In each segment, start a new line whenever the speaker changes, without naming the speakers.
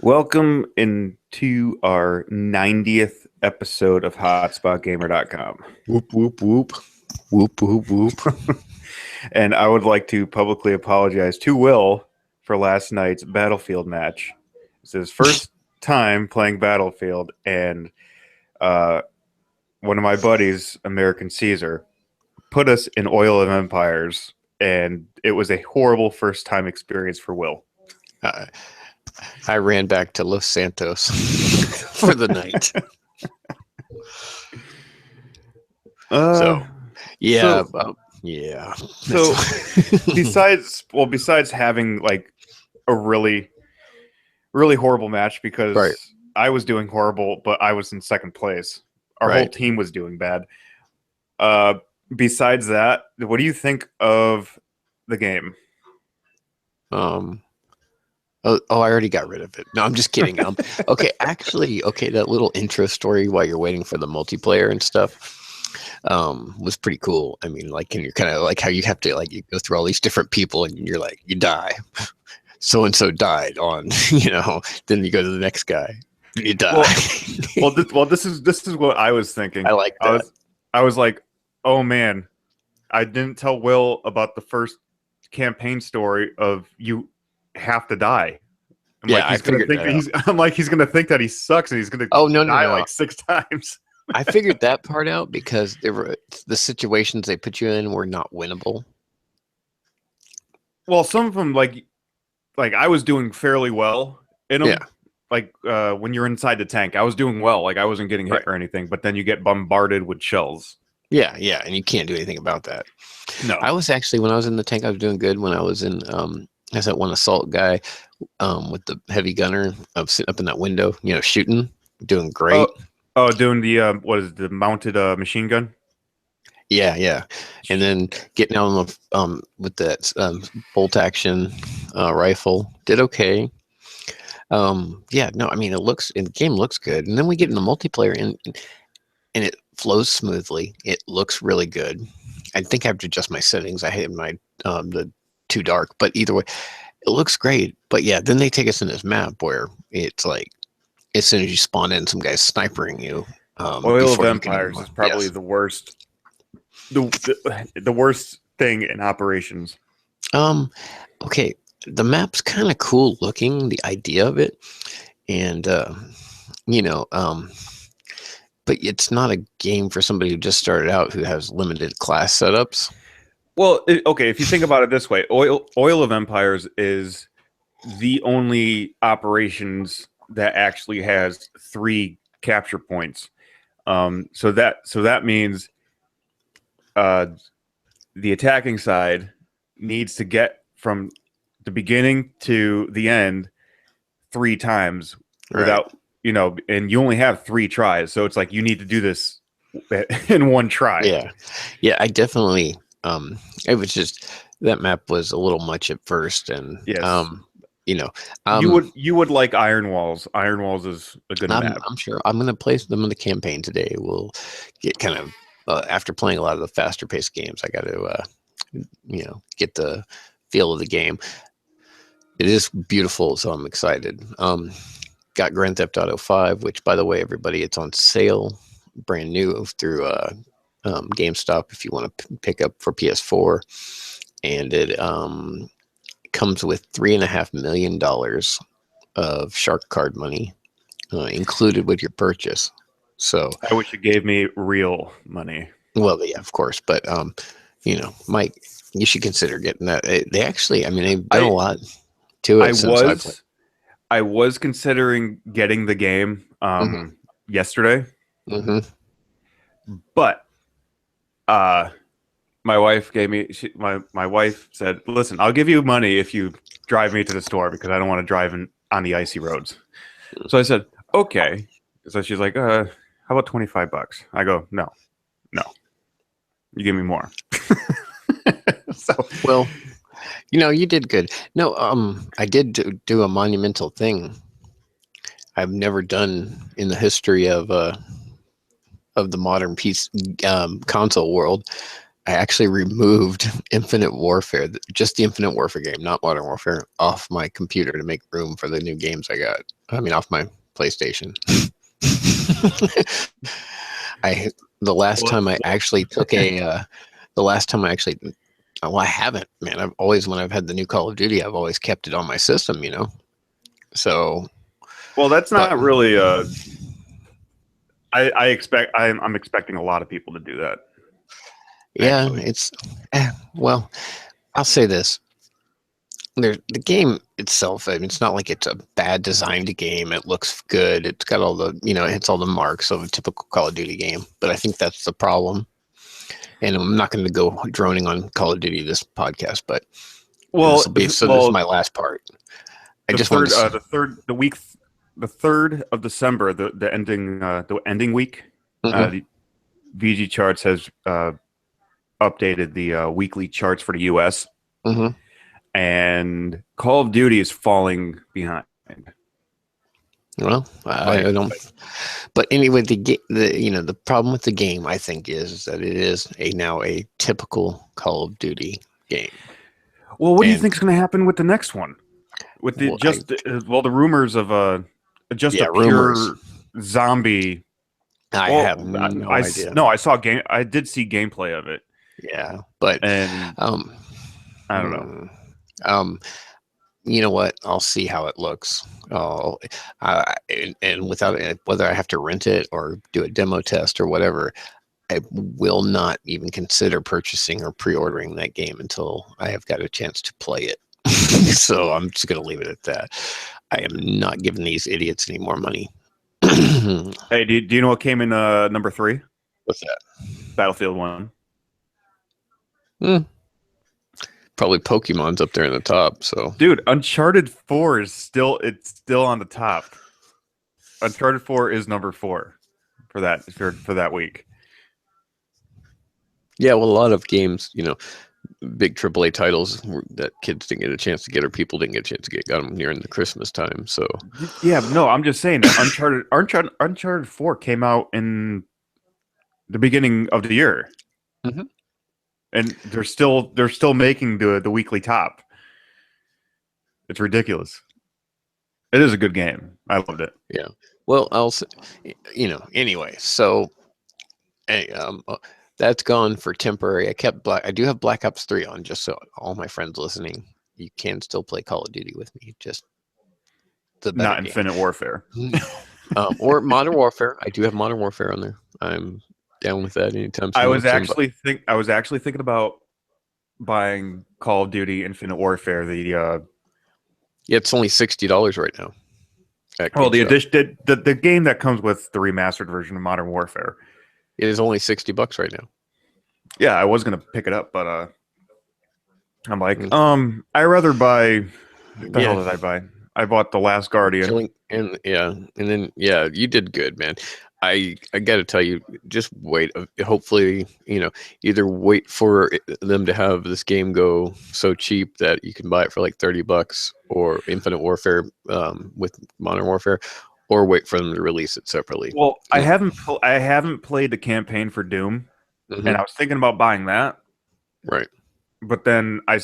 Welcome into our 90th episode of HotspotGamer.com.
Whoop, whoop, whoop. Whoop, whoop, whoop.
And I would like to publicly apologize to Will for last night's Battlefield match. It's his first time playing Battlefield, and one of my buddies, American Caesar, put us in Oil of Empires, and it was a horrible first-time experience for Will.
I ran back to Los Santos for the night. Yeah.
So besides having like a really, really horrible match because
Right.
I was doing horrible, but I was in second place. Our whole team was doing bad. Besides that, what do you think of the game?
I already got rid of it. No, I'm just kidding. Okay, actually, that little intro story while you're waiting for the multiplayer and stuff was pretty cool. I mean, like, and you're kind of like how you have to you go through all these different people and you're like, you die. So and so died on, then you go to the next guy. You die.
This is what I was thinking.
I like that.
I was like, oh man, I didn't tell Will about the first campaign story of you have to die. I'm
I figured that
he's gonna think that he sucks and he's gonna die like 6 times.
I figured that part out because the situations they put you in were not winnable.
Well, some of them like I was doing fairly well in them.
Yeah.
Like when you're inside the tank, I was doing well. Like I wasn't getting hit or anything, but then you get bombarded with shells.
Yeah, and you can't do anything about that.
No.
I was actually, when I was in the tank, I was doing good. When I was in as that one assault guy with the heavy gunner sitting up in that window, shooting, doing great.
Oh, doing the what is it, the mounted machine gun?
Yeah. And then getting on with that bolt action rifle, did okay. The game looks good. And then we get in the multiplayer and it flows smoothly. It looks really good. I think I have to adjust my settings. I had my the too dark, but either way, it looks great. But yeah, then they take us in this map where it's like as soon as you spawn in, some guy's snipering you.
Oil of Empires is probably the worst. The worst thing in operations.
Okay, the map's kind of cool looking, the idea of it, and but it's not a game for somebody who just started out who has limited class setups.
Well, if you think about it this way, Oil of Empires is the only operations that actually has 3 capture points. So that means the attacking side needs to get from the beginning to the end 3 times without, and you only have 3 tries. So it's like you need to do this in one try.
Yeah, I definitely. It was just that map was a little much at first, and
yes. You would like Iron Walls. Iron Walls is a good map.
I'm sure I'm going to play them in the campaign today. We'll get kind of after playing a lot of the faster paced games. I got to get the feel of the game. It is beautiful, so I'm excited. Got Grand Theft Auto 5, which, by the way, everybody, it's on sale, brand new through GameStop if you want to pick up for PS4, and it comes with $3.5 million of shark card money included with your purchase. So
I wish you gave me real money.
Well, yeah, of course, but Mike, you should consider getting that. They actually, they've done a lot to it.
I was considering getting the game yesterday, but my wife gave me my wife said, "Listen, I'll give you money if you drive me to the store because I don't want to drive on the icy roads." So I said, "Okay." So she's like, "How about $25?" I go, "No, you give me more."
Well, you did good. No, I did do a monumental thing I've never done in the history of the modern console world. I actually removed Infinite Warfare, just the Infinite Warfare game, not Modern Warfare, off my computer to make room for the new games I got. I mean, off my PlayStation. The last time I actually took well, I haven't, man. I've always, when I've had the new Call of Duty, I've always kept it on my system, you know. So,
well, that's not
but
really. I'm expecting a lot of people to do that.
yeah,
actually.
it's well, I'll say this. The game itself, I mean, it's not like it's a bad designed game. It looks good. It's got all the, you know, it hits all the marks of a typical Call of Duty game. But I think that's the problem. And I'm not going to go droning on Call of Duty this podcast, but
Well,
this is my last part. I just want to
the 3rd of December, the ending week. The VG Charts has updated the weekly charts for the U.S. And Call of Duty is falling behind.
Well, I don't. But anyway, the problem with the game, I think, is that it is now a typical Call of Duty game.
Well, what do you think is going to happen with the next one? With the the rumors of just a pure zombie.
I have no idea.
No, I did see gameplay of it.
Yeah, but
I don't know.
You know what? I'll see how it looks. And without whether I have to rent it or do a demo test or whatever, I will not even consider purchasing or pre-ordering that game until I have got a chance to play it. So I'm just going to leave it at that. I am not giving these idiots any more money.
Hey, do you know what came in number 3?
What's that?
Battlefield 1.
Probably Pokemon's up there in the top. So,
dude, Uncharted 4 is still on the top. Uncharted 4 is number 4 for that week.
Yeah, well, a lot of games, you know, big AAA titles that kids didn't get a chance to get, or people didn't get a chance to get, got them near in the Christmas time. So,
yeah, no, I'm just saying that Uncharted 4 came out in the beginning of the year. And they're still making the weekly top. It's ridiculous. It is a good game. I loved it.
Yeah. Well, anyway. So, that's gone for temporary. I do have Black Ops 3 on, just so all my friends listening, you can still play Call of Duty with me. Just
not Infinite Warfare.
Or Modern Warfare. I do have Modern Warfare on there. I'm down with that anytime soon.
I was actually thinking about buying Call of Duty Infinite Warfare. Yeah,
it's only $60 right now.
Well, the game that comes with the remastered version of Modern Warfare,
it is only $60 right now.
Yeah, I was gonna pick it up, but I'm like, I rather buy. The hell did I buy? I bought The Last Guardian.
And then you did good, man. I got to tell you, just wait. Hopefully, you know, either wait for them to have this game go so cheap that you can buy it for like $30, or Infinite Warfare with Modern Warfare, or wait for them to release it separately.
Well, I haven't played the campaign for Doom, and I was thinking about buying that.
Right.
But then I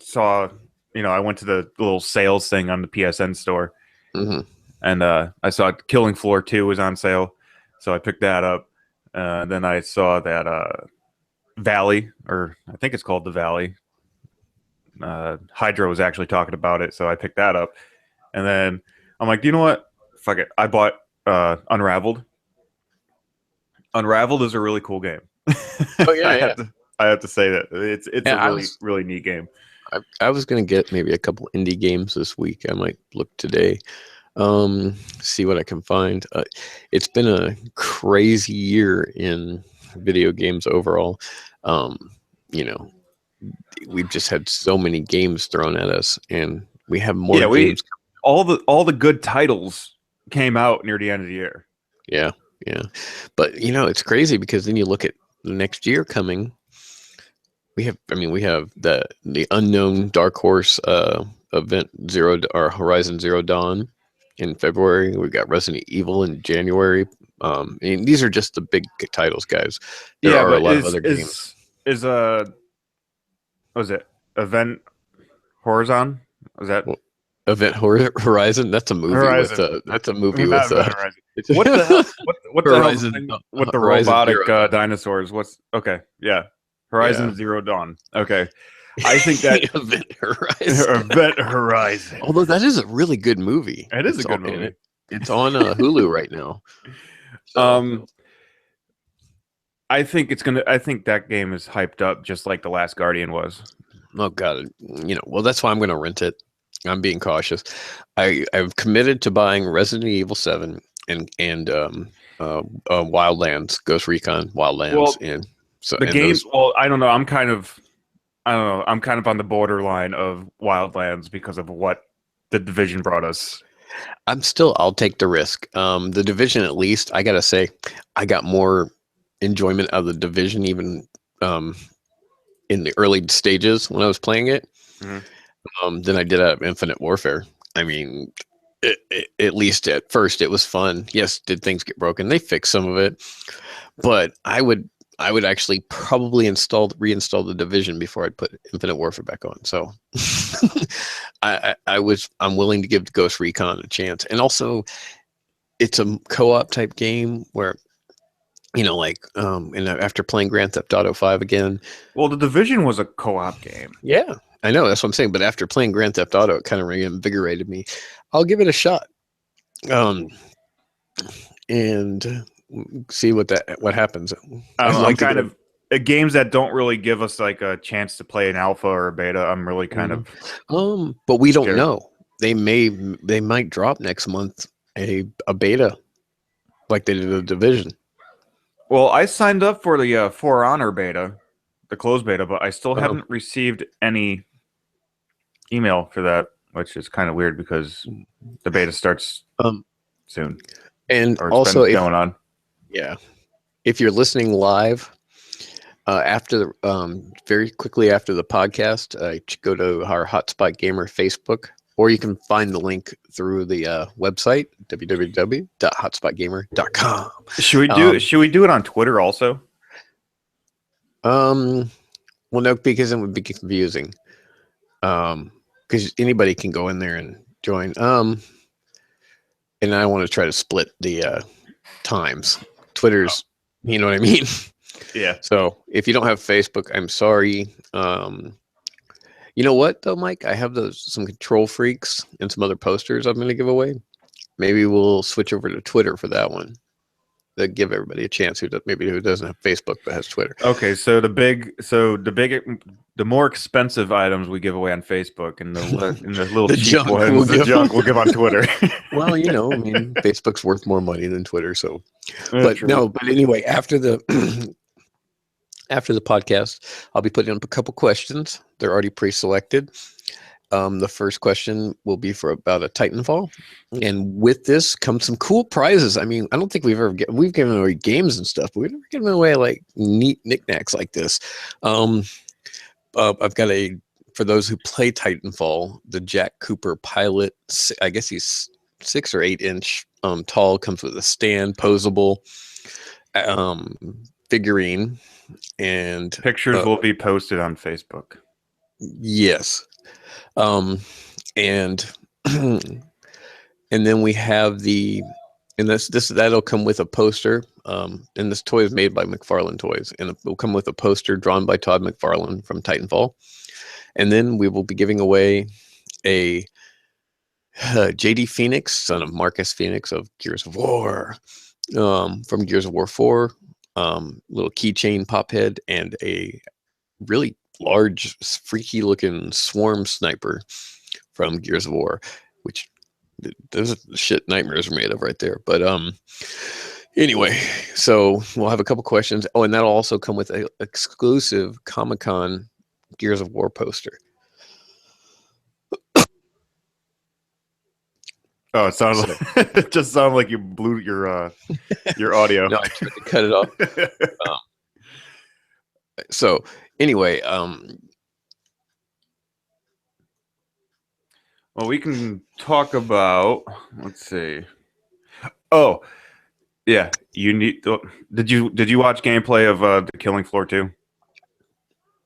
saw, you know, I went to the little sales thing on the PSN store, and I saw Killing Floor 2 was on sale. So I picked that up. Then I saw that Valley, or I think it's called The Valley. Hydra was actually talking about it, so I picked that up. And then I'm like, do you know what? Fuck it. I bought Unraveled. Unraveled is a really cool game.
Oh yeah,
I have to say that it's a really neat game.
I was gonna get maybe a couple indie games this week. I might look today. See what I can find. It's been a crazy year in video games overall. You know, we've just had so many games thrown at us, and we have more games.
All the good titles came out near the end of the year.
Yeah. But you know, it's crazy because then you look at the next year coming. We have the unknown Dark Horse event Horizon Zero Dawn in February. We've got Resident Evil in January. These are just the big titles, guys. There are a lot of other games.
is was it Event Horizon? Was that
Well, Horizon. That's a movie with
Horizon?
that's a movie
Not
with
Event Horizon. What the hell? What the hell's the
Horizon
thing with the
Horizon
robotic
Zero Dawn.
dinosaurs? What's okay? Yeah,
Yeah.
Horizon Zero Dawn. Okay, I think that
Event Horizon.
Event Horizon.
Although that is a really good movie.
It is a
It's
good
on- and
movie.
it's on Hulu right now. So,
I think it's gonna. I think that game is hyped up just like the Last Guardian was.
oh god, well that's why I'm going to rent it. I'm being cautious. I've committed to buying Resident Evil 7 and Wildlands, Ghost Recon Wildlands,
Well,
and so
The
and
game.
those.
Well, I don't know. I don't know. I'm kind of on the borderline of Wildlands because of what the Division brought us.
I'll take the risk. The Division, at least, I gotta say, I got more enjoyment out of the Division even in the early stages when I was playing it than I did out of Infinite Warfare. I mean, at least at first it was fun. Yes, did things get broken? They fixed some of it, but I would actually probably reinstall the Division before I'd put Infinite Warfare back on. So I'm willing to give Ghost Recon a chance. And also it's a co-op type game where, and after playing Grand Theft Auto 5 again.
Well, the Division was a co-op game.
Yeah, I know. That's what I'm saying. But after playing Grand Theft Auto, it kind of reinvigorated me. I'll give it a shot. And see what happens.
I don't know, I'm kind of games that don't really give us like a chance to play an alpha or a beta. I'm really kind of
but we don't
scared.
know. They might drop next month a beta like they did the Division.
Well, I signed up for the For Honor beta, the closed beta, but I still haven't received any email for that, which is kind of weird because the beta starts soon.
And
Or it's
also,
been going on.
Yeah, if you're listening live very quickly after the podcast, go to our Hotspot Gamer Facebook, or you can find the link through the website www.hotspotgamer.com.
Should we do it on Twitter also?
Well, no, because it would be confusing. Because anybody can go in there and join. And I want to try to split the times. Twitter's, you know what I mean?
Yeah.
So if you don't have Facebook, I'm sorry. You know what though, Mike? I have some Control Freaks and some other posters I'm going to give away. Maybe we'll switch over to Twitter for that one. That give everybody a chance who doesn't have Facebook but has Twitter.
Okay, so the more expensive items we give away on Facebook, and the little
The
cheap
junk
ones, we'll give on Twitter.
Well, I mean, Facebook's worth more money than Twitter, so.
But
Anyway, after the podcast, I'll be putting up a couple questions. They're already pre-selected. The first question will be about a Titanfall, and with this comes some cool prizes. I mean, I don't think we've given away games and stuff, but we've never given away like neat knickknacks like this. I've got for those who play Titanfall, the Jack Cooper Pilot. I guess he's 6 or 8 inch tall. Comes with a stand, posable figurine, and
pictures will be posted on Facebook.
Yes. And and then we have that'll come with a poster. And this toy is made by McFarlane Toys, and it will come with a poster drawn by Todd McFarlane from Titanfall. And then we will be giving away a JD Phoenix, son of Marcus Phoenix of Gears of War, from Gears of War 4, little keychain pop head, and a really large, freaky looking swarm sniper from Gears of War, which those are the shit nightmares are made of right there. But anyway, so we'll have a couple questions. Oh, and that'll also come with an exclusive Comic-Con Gears of War poster.
Oh, it just sounded like you blew your audio.
No, I tried to cut it off. So anyway,
well, we can talk about. Let's see. Oh, yeah. Did you watch gameplay of the Killing Floor 2?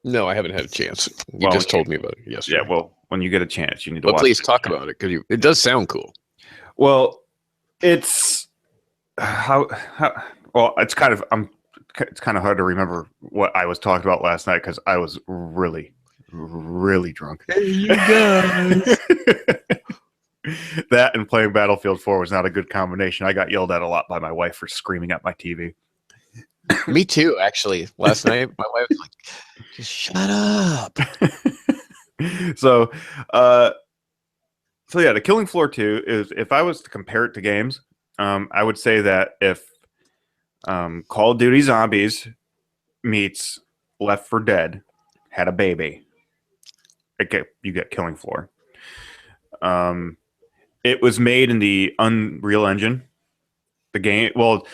No, I haven't had a chance. You
Well,
just told me about it yesterday.
Yeah, well, when you get a chance, you need to
But
watch
please
it.
talk about it because it does sound cool.
Well, it's well, it's kind of it's kind of hard to remember what I was talking about last night because I was really, really drunk.
Hey, you guys.
That and playing Battlefield 4 was not a good combination. I got yelled at a lot by my wife for screaming at my TV.
Me too, actually. Last night, my wife was like, just shut up.
So, so yeah, the Killing Floor 2 is, if I was to compare it to games, I would say that if Call of Duty Zombies meets Left 4 Dead had a baby, you get Killing Floor. It was made in the Unreal Engine. The game, well,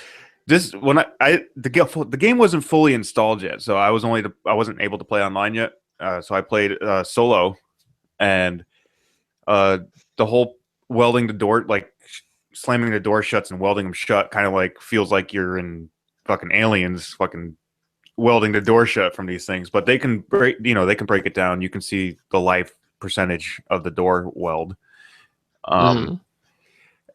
the game wasn't fully installed yet, so I wasn't able to play online yet. So I played solo, and the whole welding the door, like slamming the door shuts and welding them shut, kind of like feels like you're in fucking Aliens, fucking welding the door shut from these things. But they can break, they can break it down. You can see the life percentage of the door weld.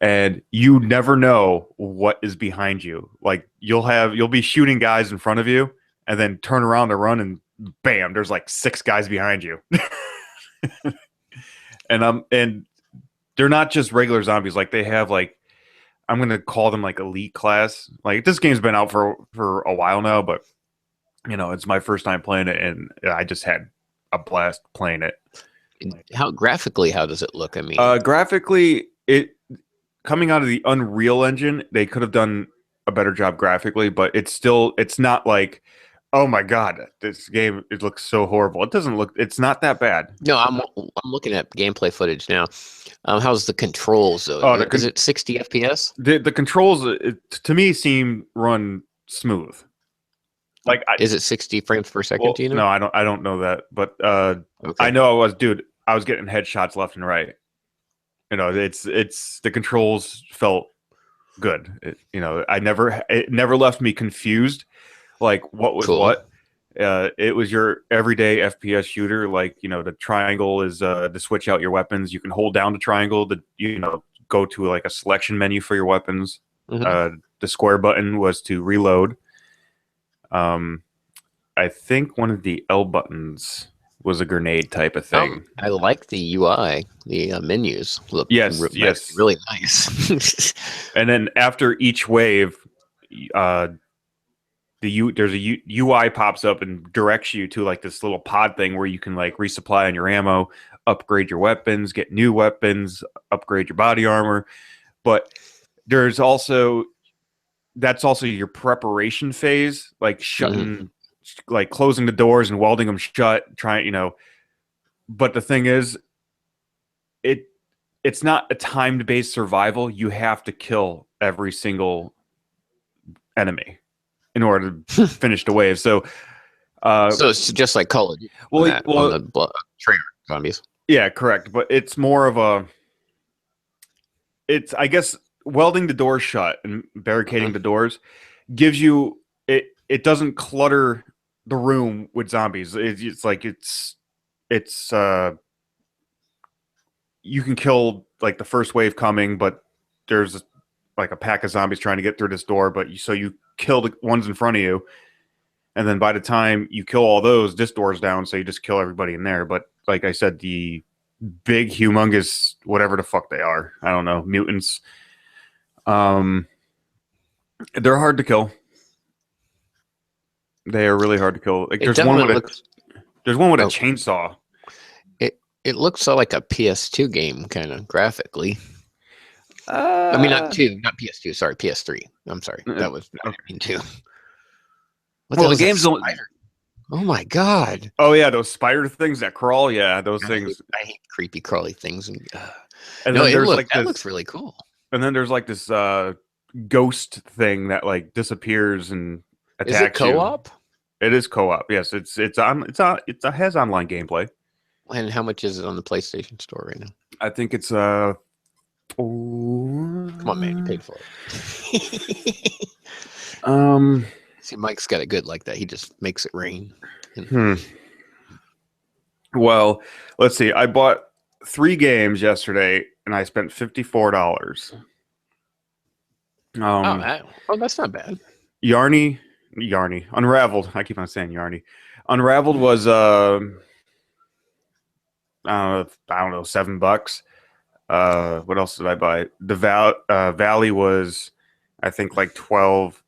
And you never know what is behind you. Like you'll be shooting guys in front of you and then turn around to run and bam, there's like 6 guys behind you. And they're not just regular zombies. Like they have like, I'm going to call them like elite class. Like this game's been out for a while now, but it's my first time playing it and I just had a blast playing it.
How does it look? I mean,
graphically, coming out of the Unreal Engine, they could have done a better job graphically, but it's not like, oh my god, this game, it looks so horrible. It's not that bad.
No, I'm looking at gameplay footage now. How's the controls though? Is it 60 FPS?
The controls, to me, seem run smooth. Like,
is it 60 frames per second? Do you know?
No, I don't know that, but okay. I know I was getting headshots left and right. It's the controls felt good. It never left me confused. Like what was cool. What? It was your everyday FPS shooter. Like the triangle is to switch out your weapons. You can hold down the triangle to go to like a selection menu for your weapons. Mm-hmm. The square button was to reload. I think one of the L buttons was a grenade type of thing.
I like the UI. The menus look
yes,
really nice.
And then after each wave, there's a UI pops up and directs you to like this little pod thing where you can like resupply on your ammo, upgrade your weapons, get new weapons, upgrade your body armor. But that's also your preparation phase, like shutting, like closing the doors and welding them shut, but the thing is, it's not a timed-based survival. You have to kill every single enemy in order to finish the wave. So
it's just like Call of Duty. On the trainer zombies.
Yeah, correct. But it's more of I guess welding the doors shut and barricading the doors gives you it doesn't clutter the room with zombies. It's like you can kill like the first wave coming, but there's like a pack of zombies trying to get through this door, so you kill the ones in front of you, and then by the time you kill all those, this door's down, so you just kill everybody in there. But like I said, the big humongous whatever the fuck they are, I don't know, mutants, they're hard to kill. They are really hard to kill. Like there's one with a chainsaw.
It looks like a PS2 game kind of graphically. I mean, not PS2. Sorry, PS3. I'm sorry. That was I didn't mean to.
The game's spider.
Oh my god.
Oh yeah, those spider things that crawl. Yeah, those things.
I hate creepy crawly things. And
no,
that looks really cool.
And then there's like this ghost thing that like disappears and attacks you. Is it
co-op?
It is co-op. Yes, it has online gameplay.
And how much is it on the PlayStation Store right now?
I think it's
Come on, man, you paid for it. See, Mike's got it good like that. He just makes it rain.
Well, let's see. I bought 3 games yesterday, and I spent $54.
Oh,
Um,
that's not bad.
Yarny, Unraveled. I keep on saying Yarny. Unraveled was I don't know, $7. What else did I buy? The Valley was, I think, like 12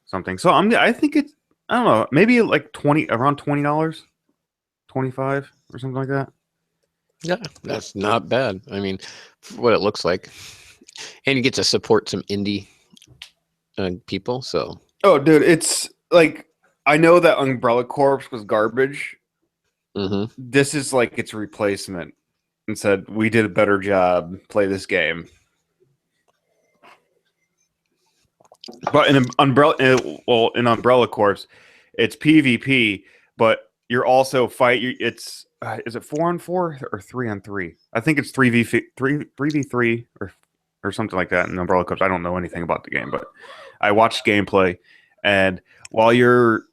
something. So I think it's, I don't know, maybe like around $20, 25 or something like that.
Yeah, that's not bad. I mean, for what it looks like, and you get to support some indie people. So,
Oh, dude, it's like, I know that Umbrella Corps was garbage.
mhm.
This is like its replacement, and said we did a better job. Play this game. But in Umbrella Corps, it's PvP, but you're also it's is it 4-on-4 or 3-on-3? I think it's 3v3 or something like that in Umbrella Corps. I don't know anything about the game, but I watched gameplay, and while you're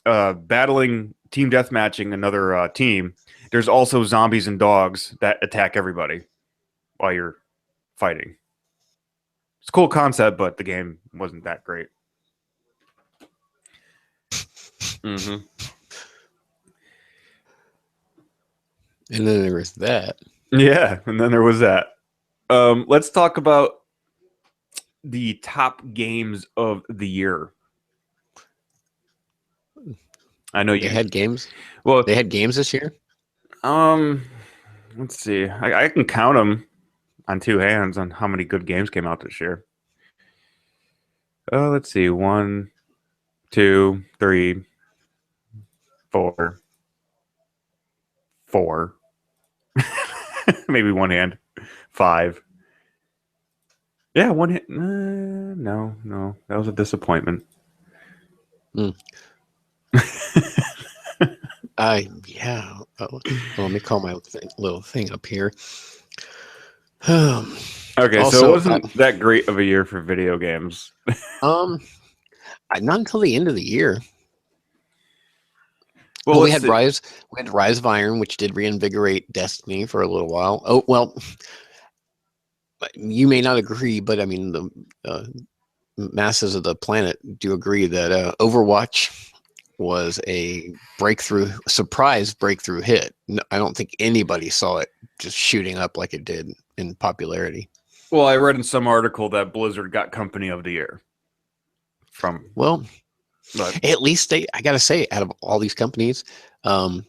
battling team deathmatching another team, there's also zombies and dogs that attack everybody while you're fighting. It's a cool concept, but the game wasn't that great. Mm-hmm.
And then there was that.
Yeah, and then there was that. Let's talk about the top games of the year. I know
They had games.
Well,
They had games this year.
let's see. I can count them on 2 hands on how many good games came out this year. Let's see. 1, 2, 3, 4, 4. Maybe 1 hand. 5. Yeah, 1 hand. No, that was a disappointment.
Yeah. Well, let me call my little thing up here.
Okay,
Also,
so it wasn't that great of a year for video games.
not until the end of the year.
Well,
We had Rise of Iron, which did reinvigorate Destiny for a little while. Oh well, you may not agree, but I mean the masses of the planet do agree that Overwatch was a surprise breakthrough hit. No, I don't think anybody saw it just shooting up like it did in popularity.
Well, I read in some article that Blizzard got Company of the Year from.
Well, at least I got to say, out of all these companies, at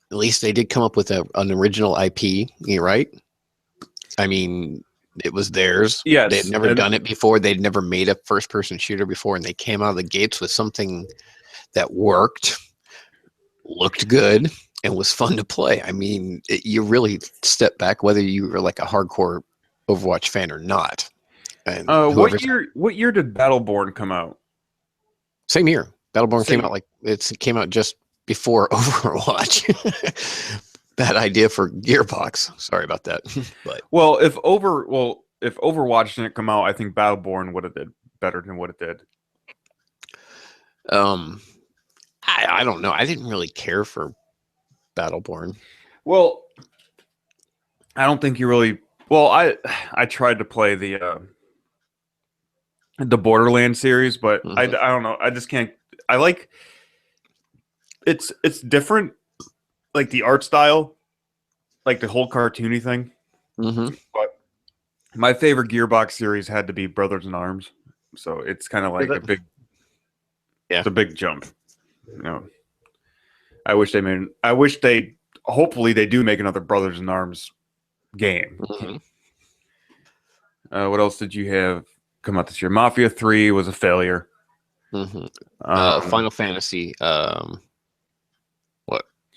least they did come up with an original IP, right? I mean, it was theirs.
Yes,
They'd never done it before. They'd never made a first-person shooter before, and they came out of the gates with something that worked, looked good, and was fun to play. I mean, you really step back, whether you were like a hardcore Overwatch fan or not. And
what year did Battleborn come out?
Same year. Battleborn came out just before Overwatch. Bad idea for Gearbox. Sorry about that. But
well, if Overwatch didn't come out, I think Battleborn would have did better than what it did.
I don't know. I didn't really care for Battleborn.
Well, I don't think you really. Well, I tried to play the Borderlands series, but I don't know. I just can't. I like it's different, like the art style, like the whole cartoony thing. But my favorite Gearbox series had to be Brothers in Arms, so it's kind of like a big. Yeah, it's a big jump. You know, hopefully they do make another Brothers in Arms game. What else did you have come out this year? Mafia 3 was a failure.
Final Fantasy, the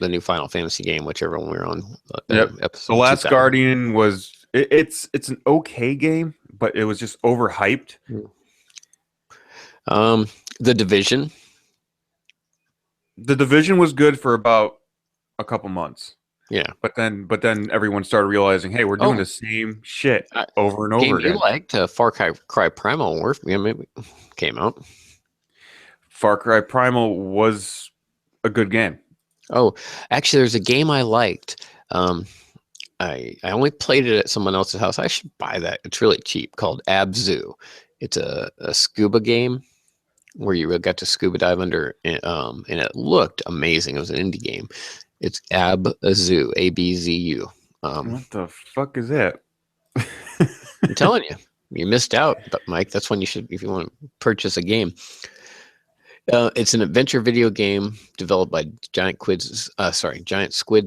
new Final Fantasy game, whichever one we were on.
The Last 2000. Guardian was it's an okay game, but it was just overhyped.
The Division.
The Division was good for about a couple months.
Yeah,
but then everyone started realizing, hey, we're doing the same shit over and over again.
You liked Far Cry Primal came out.
Far Cry Primal was a good game.
Oh, actually, there's a game I liked. I only played it at someone else's house. I should buy that. It's really cheap. Called Abzu. It's a scuba game where you got to scuba dive under, and it looked amazing. It was an indie game. It's Abzu, ABZU.
What the fuck is that?
I'm telling you, you missed out, but Mike. That's when you should, if you want to purchase a game. It's an adventure video game developed by Giant Squid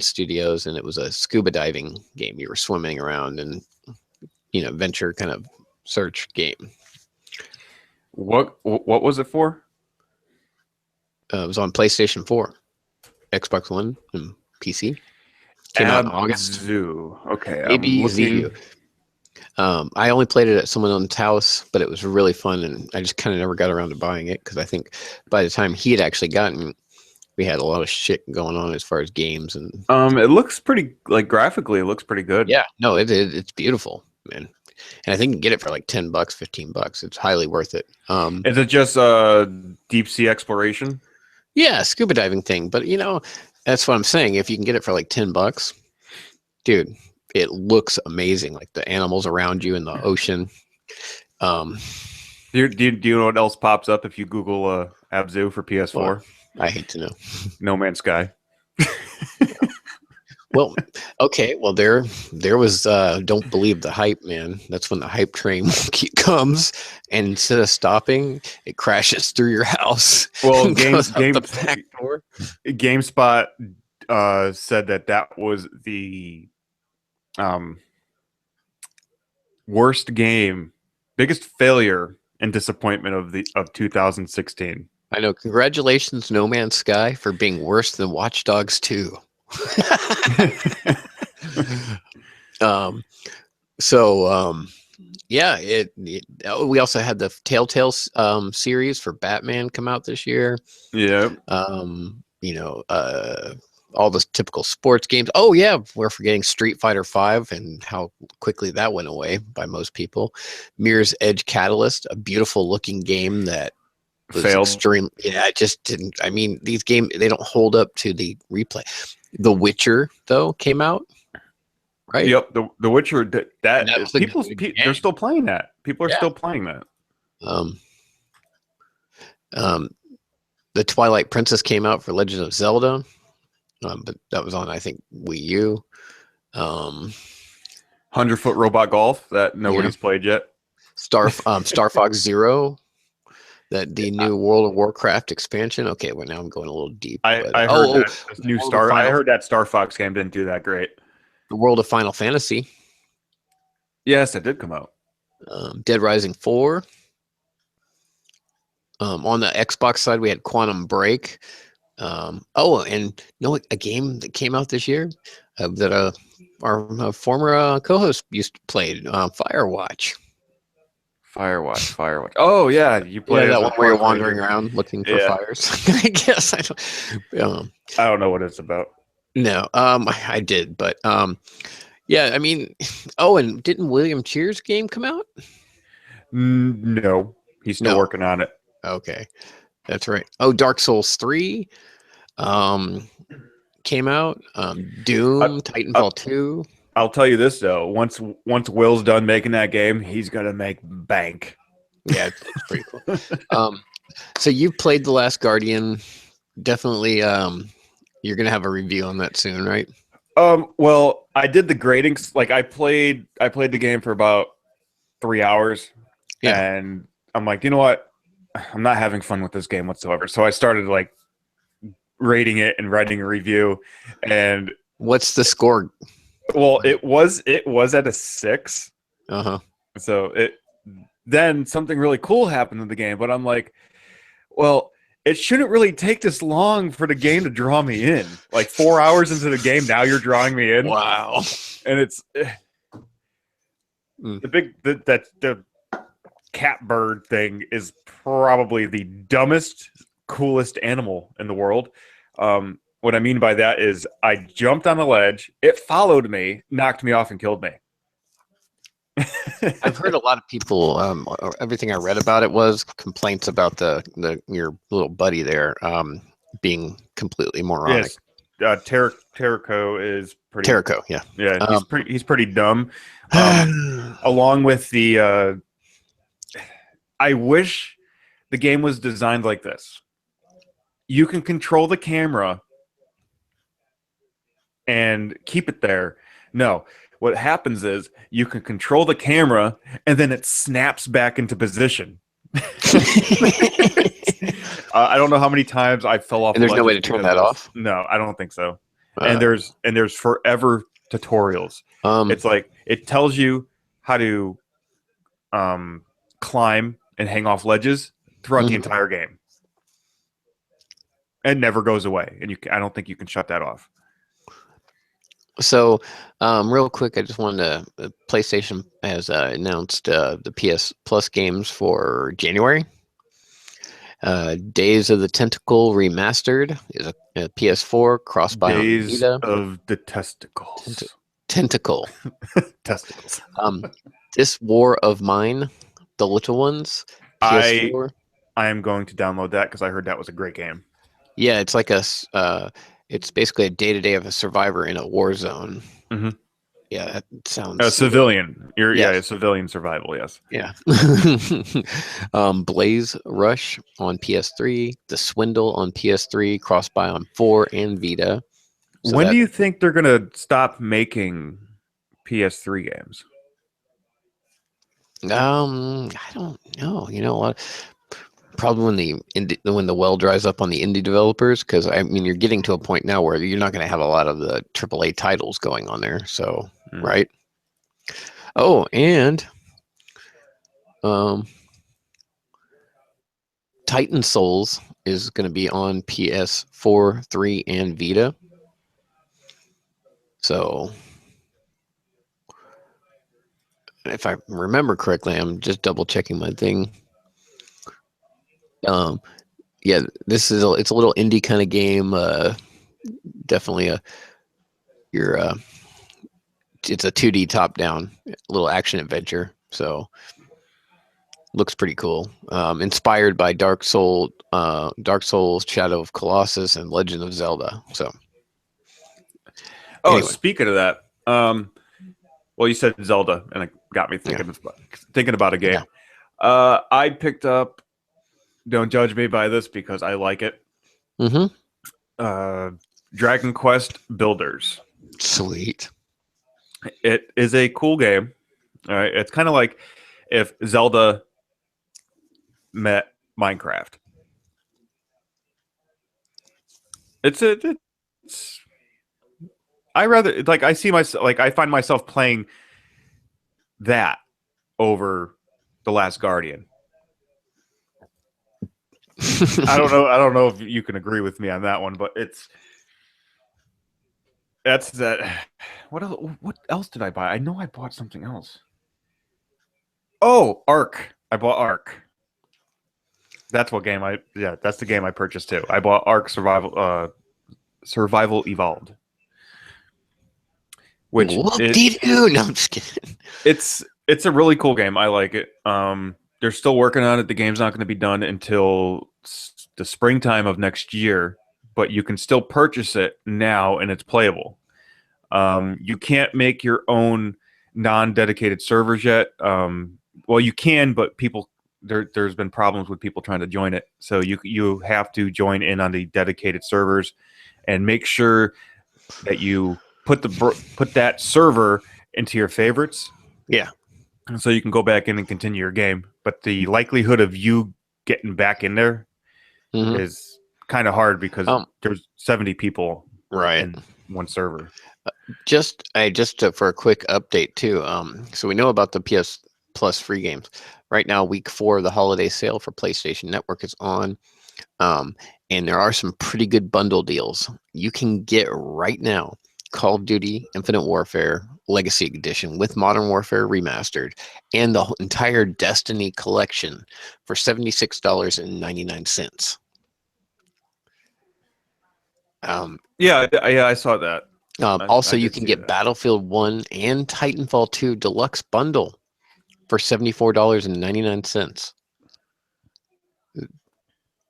Studios, and it was a scuba diving game. You were swimming around and adventure kind of search game.
What was it for?
It was on PlayStation 4, Xbox One, and PC. Came out in August.
Zoo. Okay,
ABZU. I only played it at someone else's house, but it was really fun, and I just kind of never got around to buying it because I think by the time he had actually gotten, we had a lot of shit going on as far as games and.
It looks pretty, like, graphically, it looks pretty good.
Yeah, no, it's beautiful, man, and I think you can get it for like $10, $15. It's highly worth it.
Is it just deep sea exploration?
Yeah, scuba diving thing, but that's what I'm saying. If you can get it for like $10, dude. It looks amazing, like the animals around you in the ocean.
Do you know what else pops up if you Google Abzu for PS4?
Well, I hate to know.
No Man's Sky.
Well, okay. Well, there was. Don't believe the hype, man. That's when the hype train comes, and instead of stopping, it crashes through your house.
Well, GameSpot said that was the worst game, biggest failure and disappointment of 2016.
I know. Congratulations, No Man's Sky, for being worse than Watch Dogs 2. Yeah, we also had the Telltale series for Batman come out this year.
Yeah.
All the typical sports games. Oh yeah, we're forgetting Street Fighter V and how quickly that went away by most people. Mirror's Edge Catalyst, a beautiful looking game that was
failed.
Yeah, it just didn't. I mean, these games, they don't hold up to the replay. The Witcher though came out, right?
Yep, the Witcher. They're still playing that. People are still playing that.
The Twilight Princess came out for Legend of Zelda. But that was on, I think, Wii U.
100-foot robot golf that nobody's played yet.
Star Fox Zero, the new World of Warcraft expansion. Okay, well now I'm going a little deep.
I heard I heard that Star Fox game didn't do that great.
The World of Final Fantasy.
Yes, it did come out.
Dead Rising 4. On the Xbox side, we had Quantum Break. And a game that came out this year that our former co-host used to play, Firewatch.
Firewatch. Oh yeah, you played
that one where you're wandering around looking for fires. I guess I
don't know what it's about.
No, I did, but yeah, I mean, and didn't William Cheer's game come out?
No, he's still working on it.
Okay, that's right. Oh, Dark Souls 3 came out. Doom, Titanfall 2.
I'll tell you this though, once Will's done making that game, he's gonna make bank.
Yeah, it's pretty cool. So you've played The Last Guardian. Definitely you're gonna have a review on that soon, right?
Well, I did the grading. Like I played the game for about 3 hours, and I'm like, you know what? I'm not having fun with this game whatsoever. So I started like rating it and writing a review. And
what's the score?
Well, it was at a 6. So then something really cool happened in the game, but I'm like, well, it shouldn't really take this long for the game to draw me in. Like 4 hours into the game, now you're drawing me in.
Wow.
And it's the catbird thing is probably the dumbest, coolest animal in the world. What I mean by that is I jumped on a ledge, it followed me, knocked me off, and killed me.
I've heard a lot of people, everything I read about it was complaints about your little buddy there being completely moronic.
Terrico is pretty.
Terrico, yeah.
Yeah, he's pretty dumb.
Um,
Along with the, I wish the game was designed like this. You can control the camera and keep it there. No, what happens is you can control the camera and then it snaps back into position. I don't know how many times I fell off.
And there's no way to turn that off?
No, I don't think so. And there's forever tutorials. It's like it tells you how to climb and hang off ledges throughout the entire game. It never goes away, and I don't think you can shut that off.
So, real quick, I just wanted to. PlayStation has announced the PS Plus games for January. Days of the Tentacle Remastered is a PS4 cross-buy on
Days
Vita.
of the Testicles.
Tentacle.
Testicles.
This War of Mine, the little ones. PS4.
I am going to download that because I heard that was a great game.
Yeah, it's like it's basically a day-to-day of a survivor in a war zone.
Mm-hmm.
Yeah, that sounds...
A civilian.
Yes.
Yeah, a civilian survival, yes.
Yeah. Blaze Rush on PS3, The Swindle on PS3, cross-buy on 4 and Vita. So
when do you think they're going to stop making PS3 games?
I don't know. You know what? Probably when the well dries up on the indie developers, because I mean you're getting to a point now where you're not going to have a lot of the AAA titles going on there. So right. Oh, and Titan Souls is going to be on PS4, 3, and Vita. So if I remember correctly, I'm just double checking my thing. Yeah, it's a little indie kind of game. Definitely it's a 2D top down little action adventure. So looks pretty cool. Inspired by Dark Souls, Shadow of Colossus, and Legend of Zelda. So. Anyway.
Speaking of that, well, you said Zelda, and it got me thinking about a game. Yeah. I picked up. Don't judge me by this because I like it. Dragon Quest Builders.
Sweet.
It is a cool game. All right, it's kind of like if Zelda met Minecraft. I find myself playing that over The Last Guardian. I don't know if you can agree with me on that one, but that's that. What else did I buy? I know I bought something else. Oh, Ark. I bought Ark. That's what game that's the game I purchased too. I bought Ark Survival Evolved. Which
No, I'm just kidding.
It's a really cool game. I like it. They're still working on it. The game's not going to be done until the springtime of next year, but you can still purchase it now and it's playable. You can't make your own non-dedicated servers yet. Well, you can, but there's been problems with people trying to join it. So you have to join in on the dedicated servers and make sure that you put that server into your favorites.
Yeah.
So you can go back in and continue your game. But the likelihood of you getting back in there is kind of hard because there's 70 people in one server.
Just for a quick update too. So we know about the PS Plus free games. Right now, week 4 of the holiday sale for PlayStation Network is on. And there are some pretty good bundle deals. You can get right now Call of Duty Infinite Warfare Legacy Edition with Modern Warfare Remastered and the entire Destiny collection for $76.99.
Yeah, I saw that.
Also, you can get Battlefield 1 and Titanfall 2 Deluxe Bundle for $74.99.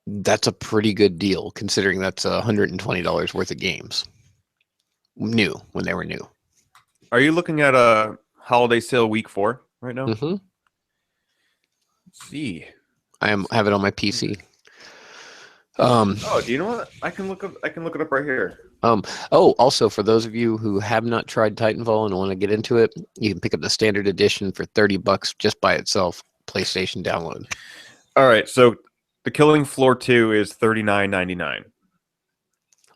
That's a pretty good deal, considering that's $120 worth of games. New when they were new.
Are you looking at a holiday sale week 4 right now?
Mm-hmm.
Let's see.
Have it on my PC.
Oh, do you know what? I can look it up right here.
Also for those of you who have not tried Titanfall and want to get into it, you can pick up the standard edition for $30 just by itself. PlayStation download.
All right, so the Killing Floor 2 is $39.99.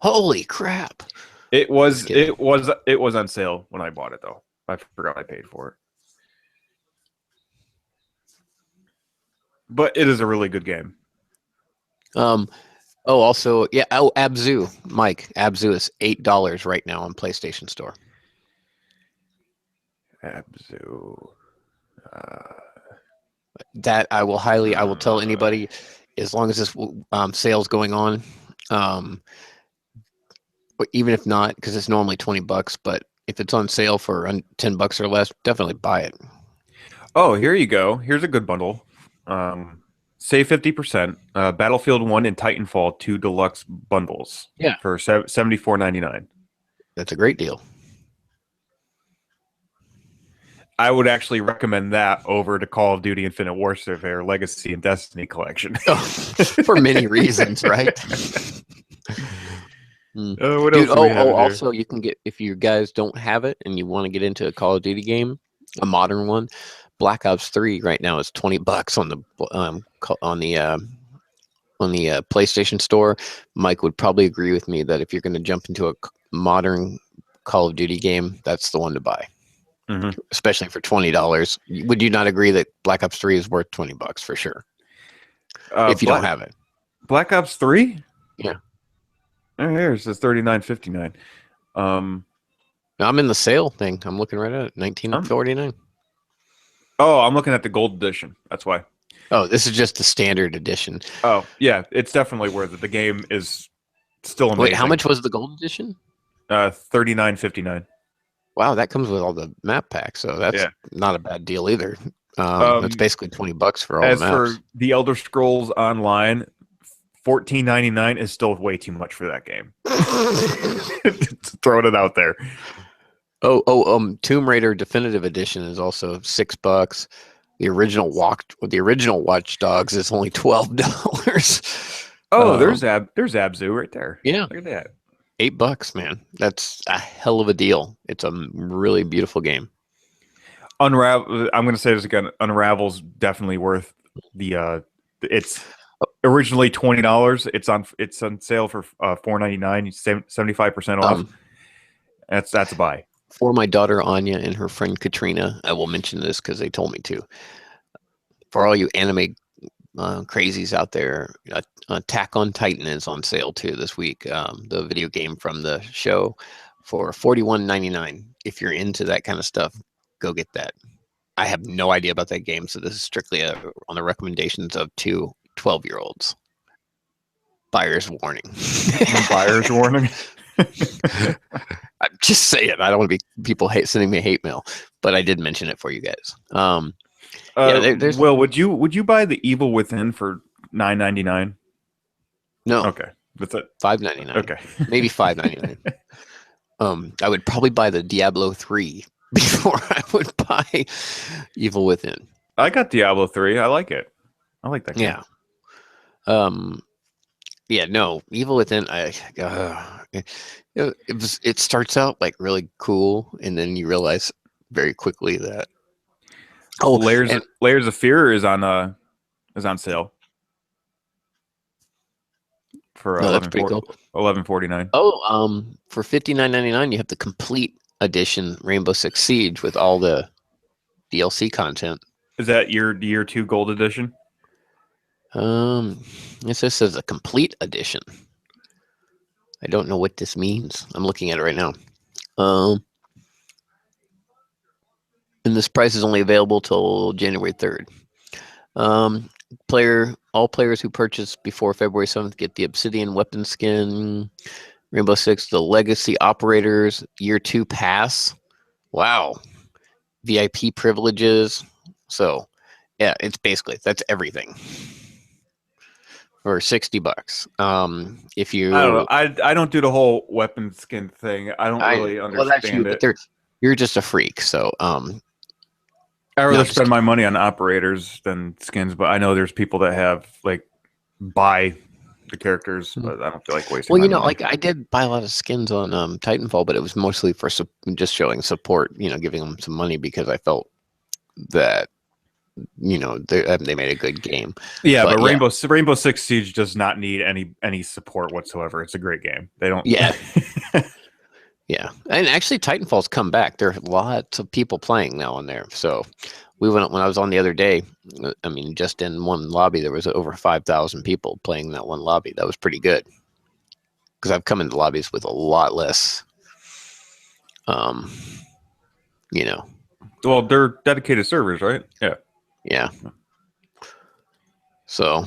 Holy crap!
It was
Just kidding.
it was on sale when I bought it though. I forgot I paid for it. But it is a really good game.
Also, yeah. Oh, Abzu, Mike. Abzu is $8 right now on PlayStation Store.
Abzu.
That I will tell anybody, as long as this sale's going on, even if not, because it's normally $20, but if it's on sale for $10 or less, definitely buy it.
Oh, here you go. Here's a good bundle. Save 50%. Battlefield 1 and Titanfall 2 deluxe bundles.
Yeah.
For $74.99.
That's a great deal.
I would actually recommend that over to Call of Duty Infinite Warfare Legacy and Destiny Collection.
For many reasons, right?
What else do we have
also you can get, if you guys don't have it and you want to get into a Call of Duty game, a modern one, Black Ops 3 right now is $20 on the PlayStation Store. Mike would probably agree with me that if you're going to jump into a modern Call of Duty game, that's the one to buy. Mm-hmm. Especially for $20. Would you not agree that Black Ops 3 is worth $20 for sure? If you don't have it.
Black Ops 3?
Yeah.
Oh, here it says $39.59.
I'm in the sale thing. I'm looking right at it. $19.49.
Oh, I'm looking at the gold edition. That's why.
Oh, this is just the standard edition.
Oh, yeah. It's definitely worth it. The game is still amazing.
Wait, how much was the gold edition?
$39.59.
Wow, that comes with all the map packs, so that's not a bad deal either. It's basically $20 for all the maps.
As for the Elder Scrolls Online, $14.99 is still way too much for that game. Throwing it out there.
Tomb Raider Definitive Edition is also $6. The original Watch Dogs is only $12.
Oh, there's Abzu right there.
Yeah,
look at that.
$8, man. That's a hell of a deal. It's a really beautiful game.
Unravel. I'm going to say this again. Unravel's definitely worth the. It's originally $20. It's on sale for $4.99. 75% off. That's a buy.
For my daughter Anya and her friend Katrina, I will mention this because they told me to. For all you anime crazies out there, Attack on Titan is on sale too this week. The video game from the show for $41.99. If you're into that kind of stuff, go get that. I have no idea about that game, so this is strictly on the recommendations of 2 12-year-olds. Buyer's warning.
Buyer's warning.
I'm just saying. I don't want to be people sending me hate mail, but I did mention it for you guys.
Will, would you buy the Evil Within for $9.99?
No.
Okay, that's it.
$5.99.
Okay,
maybe $5.99. I would probably buy the Diablo 3 before I would buy Evil Within.
I got Diablo 3. I like it. I like that game.
Yeah. No, Evil Within. It starts out like really cool, and then you realize very quickly that
Layers of Fear is on sale for
that's pretty cool.
$11.49.
For $59.99 you have the complete edition Rainbow Six Siege with all the DLC content.
Is that year 2 gold edition?
It says a complete edition. I don't know what this means. I'm looking at it right now. And this price is only available till January 3rd. All players who purchase before February 7th get the Obsidian weapon skin, Rainbow Six, the Legacy Operators Year 2 Pass. Wow. VIP privileges. So, yeah, that's everything for $60. If you,
I don't know. I don't do the whole weapon skin thing. I don't really
well, that's you,
understand
but
it.
you're just a freak. So,
I
no,
rather
I'm just
spend
kidding.
my money on operators than skins, but I know there's people that have like buy the characters, but I don't feel like wasting
Well,
my money.
like I did buy a lot of skins on Titanfall, but it was mostly for just showing support, giving them some money because I felt that, they made a good game.
Yeah,
But
but
yeah,
Rainbow Six Siege does not need any support whatsoever. It's a great game. They don't.
yeah, yeah. And actually, Titanfall's come back. There are lots of people playing now on there. So we went when I was on the other day. I mean, just in one lobby, there was over 5,000 people playing that one lobby. That was pretty good because I've come into lobbies with a lot less. Um, you know,
Well, they're dedicated servers, right? Yeah.
yeah. So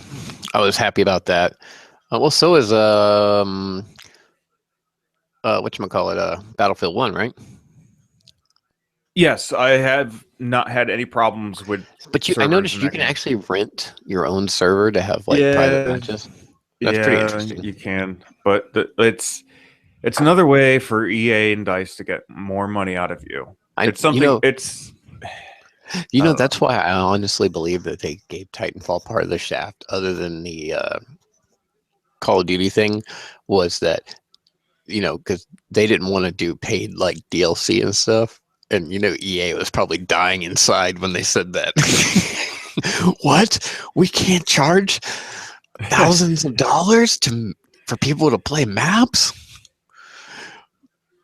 I was happy about that. Well, so is whatchamacallit, Battlefield 1, right?
Yes, I have not had any problems with.
But I
servers
noticed
in
you
that
can
game.
actually rent your own server to have like private
Yeah,
matches. That's pretty interesting.
you can, but it's another way for EA and Dice to get more money out of you. It's something. It's
That's why I honestly believe that they gave Titanfall part of the shaft, other than the Call of Duty thing, was that because they didn't want to do paid like DLC and stuff, and EA was probably dying inside when they said that. What? We can't charge thousands of dollars for people to play maps?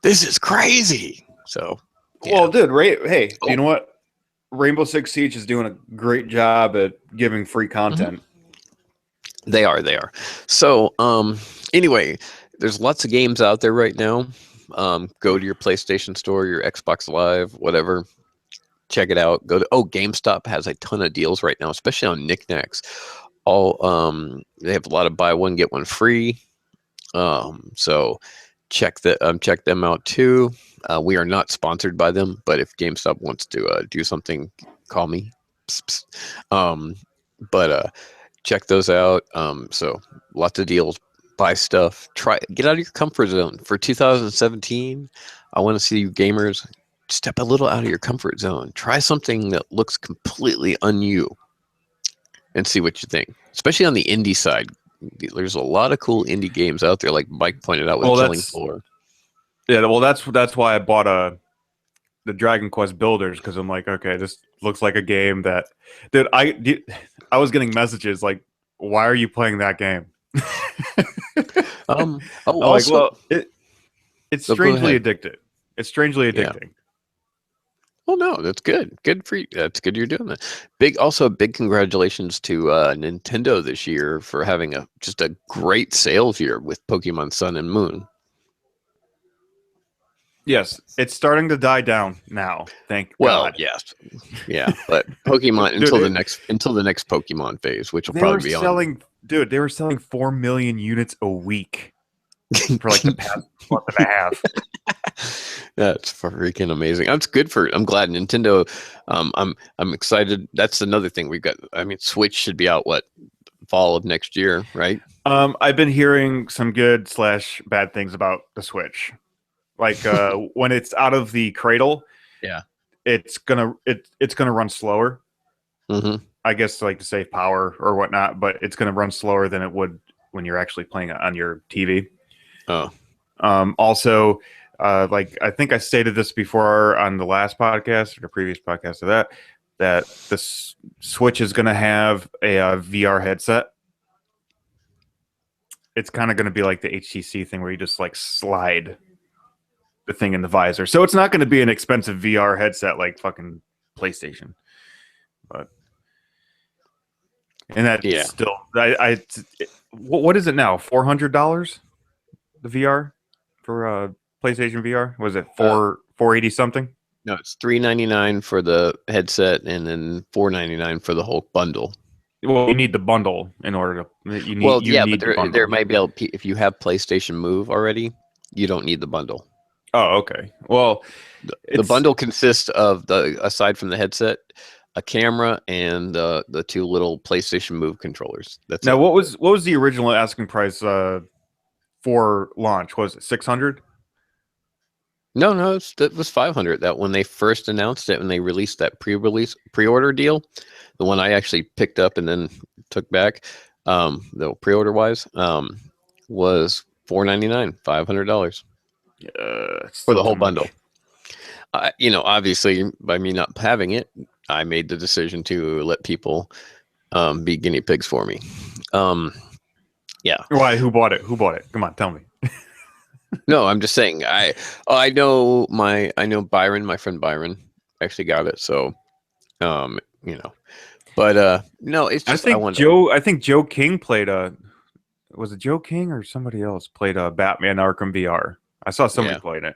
This is crazy. So, yeah.
well, dude. Hey, you know what? Rainbow Six Siege is doing a great job at giving free content.
They are. So, anyway, there's lots of games out there right now. Go to your PlayStation Store, your Xbox Live, whatever. Check it out. GameStop has a ton of deals right now, especially on knickknacks. They have a lot of buy one get one free. So check them out too. We are not sponsored by them, but if GameStop wants to do something, call me. Psst, psst. But check those out. So lots of deals. Buy stuff. Get out of your comfort zone for 2017. I want to see you gamers step a little out of your comfort zone. Try something that looks completely un-you and see what you think. Especially on the indie side. There's a lot of cool indie games out there, like Mike pointed out with Killing Floor.
Yeah, well, that's why I bought the Dragon Quest Builders, because I'm like, okay, this looks like a game that, dude. I was getting messages like, why are you playing that game? It's strangely addictive. It's strangely addicting.
Yeah. Well, no, that's good. Good for you. That's good you're doing that. Also, big congratulations to Nintendo this year for having just a great sales year with Pokemon Sun and Moon.
Yes, it's starting to die down now. Thank God.
Yes, yeah, but Pokemon until the next Pokemon phase, which will probably be on.
Dude, they were selling 4 million units a week for like the past month and a half.
That's freaking amazing. I'm glad Nintendo. I'm excited. That's another thing we've got. I mean, Switch should be out fall of next year, right?
I've been hearing some good / bad things about the Switch. Like when it's out of the cradle,
yeah,
it's gonna run slower.
Mm-hmm.
I guess like to save power or whatnot, but it's gonna run slower than it would when you're actually playing it on your TV.
Oh.
Also, like I think I stated this before on the last podcast or the previous podcast of that the Switch is going to have a VR headset. It's kind of going to be like the HTC thing where you just like slide the thing in the visor. So it's not going to be an expensive VR headset like fucking PlayStation, but and that still what is it now? $400 the VR for PlayStation VR? Was it $480 something?
No, it's $399 for the headset and then $499 for the whole bundle.
Well, you need the bundle in order to.
But there might be if you have PlayStation Move already, you don't need the bundle.
Oh, okay. Well,
the bundle consists of aside from the headset, a camera, and the two little PlayStation Move controllers. That's
Now,
it.
what was the original asking price for launch? Was it 600?
No, that was 500. That when they first announced it, when they released that pre-order deal, the one I actually picked up and then took back, the pre-order wise, was $499, $500 for the whole bundle. Obviously, by me not having it, I made the decision to let people be guinea pigs for me. Yeah.
Why? Who bought it? Who bought it? Come on, tell me.
No, I'm just saying. I know Byron, my friend Byron, actually got it. So, but no, it's just
I think Joe King played was it Joe King or somebody else played Batman Arkham VR? I saw somebody playing it.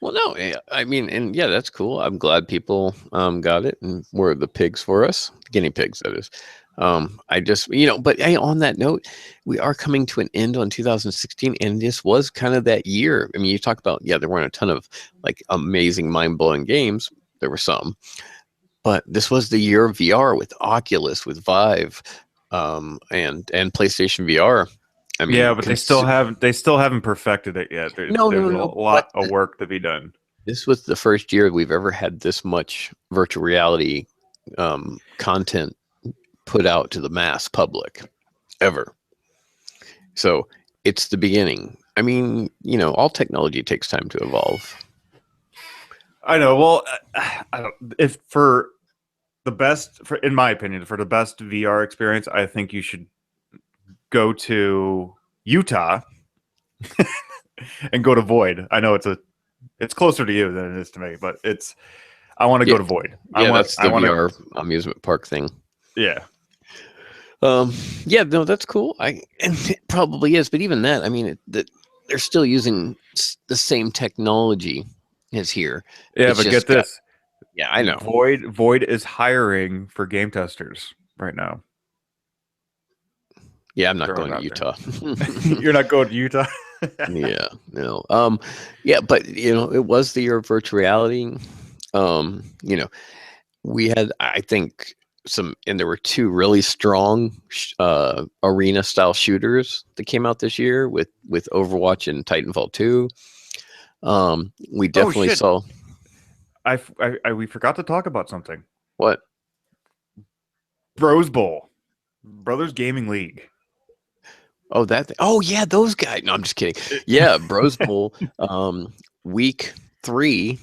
Well, no, I mean, and yeah, that's cool. I'm glad people got it and were the pigs for us, guinea pigs, that is. I just, but on that note, we are coming to an end on 2016, and this was kind of that year. I mean, you talk about, there weren't a ton of like amazing, mind blowing games. There were some, but this was the year of VR with Oculus, with Vive, and PlayStation VR. I mean,
yeah, but they still haven't perfected it yet. There's a lot of work to be done.
This was the first year we've ever had this much virtual reality content put out to the mass public ever. So it's the beginning. I mean, all technology takes time to evolve.
I know. Well, I don't. If for the best, in my opinion, for the best VR experience, I think you should go to Utah and go to Void. I know it's closer to you than it is to me, but I want to go to Void.
That's the VR amusement park thing.
Yeah.
Yeah, no, that's cool. And it probably is, but even that, I mean, they're still using the same technology as here.
Yeah, but get this.
Yeah, I know.
Void is hiring for game testers right now.
Yeah, I'm not going to Utah.
You're not going to Utah?
Yeah, no. Yeah, but it was the year of virtual reality. We had, I think, and there were two really strong arena style shooters that came out this year with Overwatch and Titanfall 2. We definitely saw.
We forgot to talk about something.
What?
Bros Bowl, Brothers Gaming League.
Oh, yeah, those guys. No, I'm just kidding. Yeah, Bros Bowl. Week 3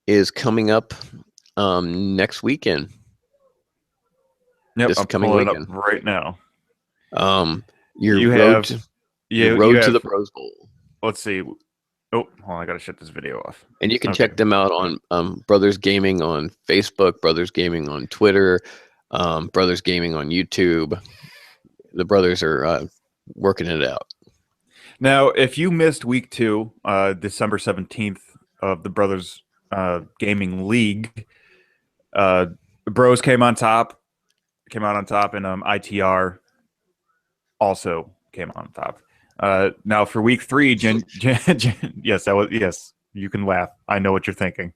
is coming up next weekend.
Yep, I'm coming up right now.
Your road to the Bros Bowl.
Let's see. Oh, hold on, I gotta shut this video off.
And you can check them out on Brothers Gaming on Facebook, Brothers Gaming on Twitter, Brothers Gaming on YouTube. The brothers are working it out.
Now, if you missed week 2, December 17th of the Brothers Gaming League, the Bros came out on top, and ITR also came on top. Now for week 3, yes, you can laugh. I know what you're thinking.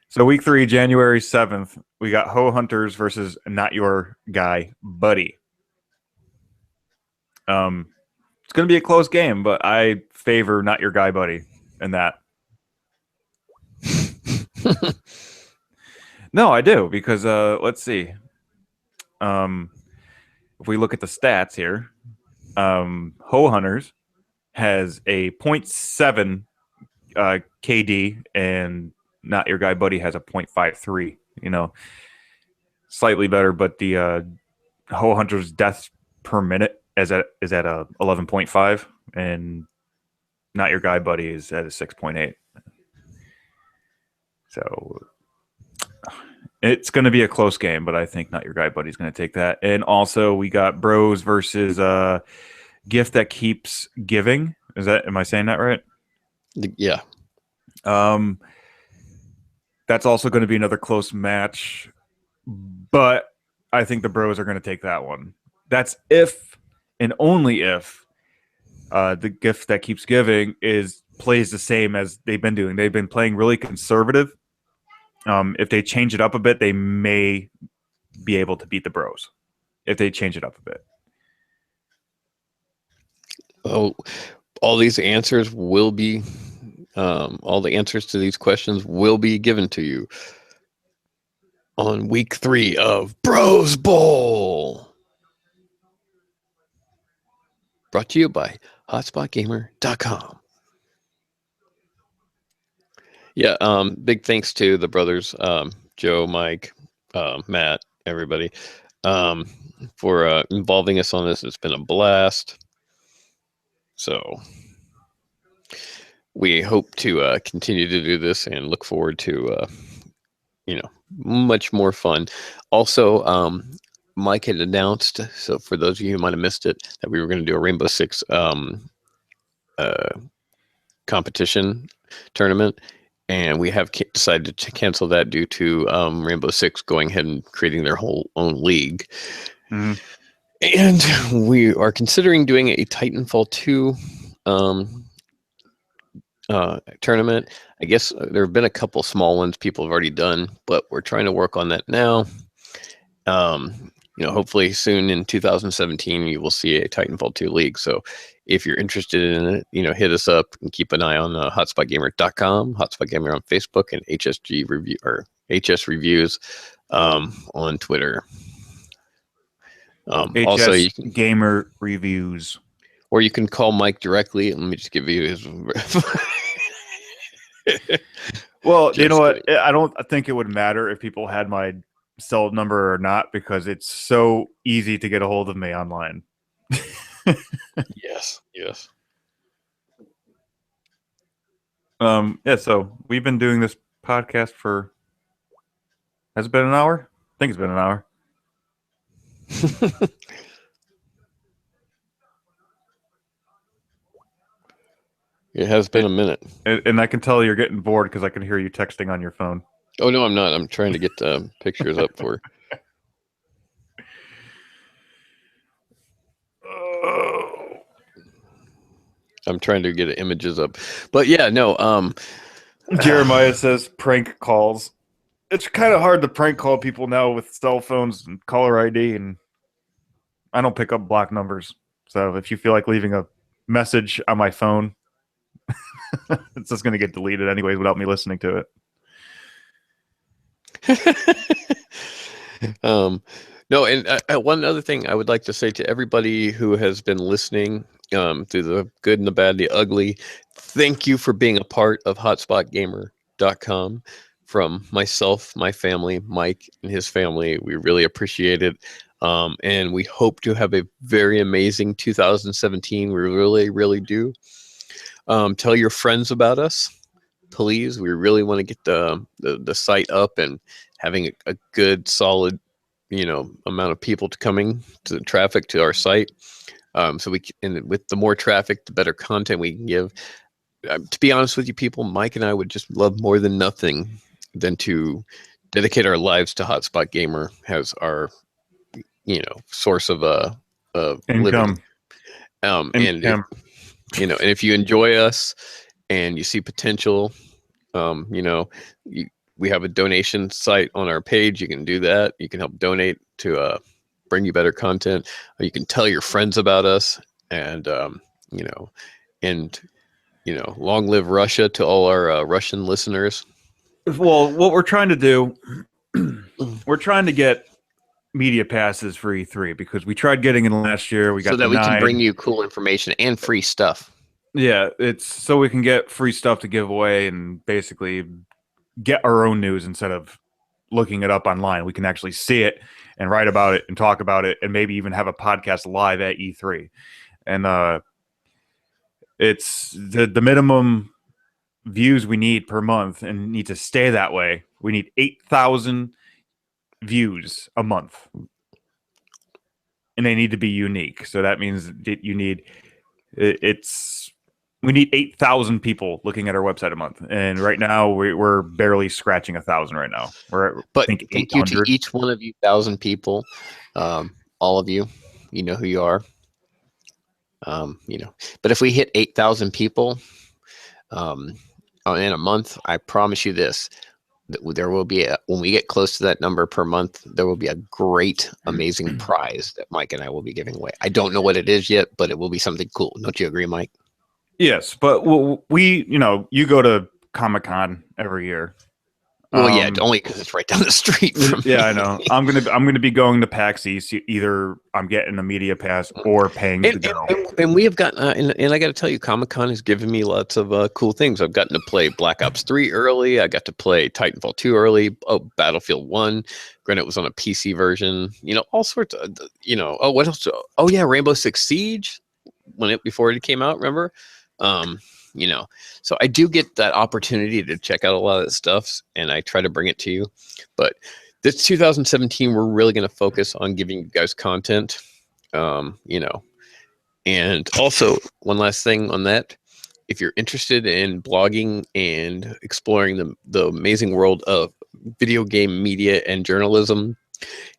So week 3, January 7th, we got Ho Hunters versus Not Your Guy Buddy. It's going to be a close game, but I favor Not Your Guy Buddy in that. No, I do, because let's see. If we look at the stats here, Ho Hunters has a 0.7 KD, and Not Your Guy Buddy has a 0.53. Slightly better, but the Ho Hunters deaths per minute is at a 11.5, and Not Your Guy Buddy is at a 6.8. So it's going to be a close game, but I think Not Your Guy Buddy's going to take that. And also, we got Bros versus Gift That Keeps Giving. Am I saying that right?
Yeah.
That's also going to be another close match, but I think the Bros are going to take that one. That's if and only if the Gift That Keeps Giving is plays the same as they've been doing. They've been playing really conservative. If they change it up a bit, they may be able to beat the Bros. If they change it up a bit.
Oh, all these answers will be, all the answers to these questions will be given to you on week 3 of Bros Bowl. Brought to you by hotspotgamer.com. Yeah, big thanks to the brothers, Joe, Mike, Matt, everybody, for involving us on this. It's been a blast. So we hope to continue to do this and look forward to, much more fun. Also, Mike had announced, so for those of you who might have missed it, that we were going to do a Rainbow Six competition tournament. And we have decided to cancel that due to Rainbow Six going ahead and creating their whole own league.
Mm-hmm.
And we are considering doing a Titanfall 2 tournament. I guess there have been a couple small ones people have already done, but we're trying to work on that now. Hopefully soon in 2017, you will see a Titanfall 2 league. So if you're interested in it, hit us up and keep an eye on hotspotgamer.com, hotspotgamer on Facebook, and HSG review or HS reviews on Twitter.
HS
also, you can,
Gamer Reviews,
or you can call Mike directly. Let me just give you his.
Well, you know what? I don't think it would matter if people had my cell number or not, because it's so easy to get a hold of me online.
Yes.
So we've been doing this podcast for, has it been an hour? I think it's been an hour.
It has been a minute.
And I can tell you're getting bored because I can hear you texting on your phone.
Oh, no, I'm not. I'm trying to get pictures up for. I'm trying to get images up. But yeah, no.
Jeremiah says prank calls. It's kind of hard to prank call people now with cell phones and caller ID, and I don't pick up block numbers. So if you feel like leaving a message on my phone, it's just going to get deleted anyways without me listening to
it. No, and one other thing I would like to say to everybody who has been listening through the good and the bad, the ugly, thank you for being a part of hotspotgamer.com. From myself, my family, Mike and his family, we really appreciate it. And we hope to have a very amazing 2017. We really, really do. Tell your friends about us, please. We really want to get the site up and having a good, solid, amount of people coming to traffic to our site. So and with the more traffic, the better content we can give. To be honest with you, people, Mike and I would just love more than nothing than to dedicate our lives to Hotspot Gamer as our, source of
income.
Living. And if you enjoy us and you see potential, we have a donation site on our page. You can do that. You can help donate to bring you better content. You can tell your friends about us, and long live Russia to all our Russian listeners.
Well, what we're trying to do, we're trying to get media passes for E3 because we tried getting in last year. We got
so that we can bring you cool information and free stuff.
Yeah, it's so we can get free stuff to give away and basically get our own news instead of looking it up online. We can actually see it and write about it and talk about it and maybe even have a podcast live at E3. And it's the minimum views we need per month and need to stay that way. We need 8,000 views a month. And they need to be unique. So that means that you need we need 8,000 people looking at our website a month. And right now we're barely scratching 1,000 right now.
But thank you to each one of you 1,000 people. All of you, you know who you are. But if we hit 8,000 people, in a month, I promise you this. There will be when we get close to that number per month, there will be a great, amazing prize that Mike and I will be giving away. I don't know what it is yet, but it will be something cool. Don't you agree, Mike?
Yes, but you go to Comic-Con every year.
Well, yeah, only because it's right down the street from me.
I know. I'm gonna be going to PAX East. Either I'm getting a media pass or paying to go.
And we have gotten, and I got to tell you, Comic-Con has given me lots of cool things. I've gotten to play Black Ops 3 early. I got to play Titanfall 2 early. Oh, Battlefield 1. Granted, it was on a PC version. All sorts of, Oh, what else? Oh, yeah, Rainbow Six Siege before it came out. Remember? So I do get that opportunity to check out a lot of that stuff, and I try to bring it to you. But this 2017, we're really going to focus on giving you guys content, and also one last thing on that. If you're interested in blogging and exploring the amazing world of video game media and journalism,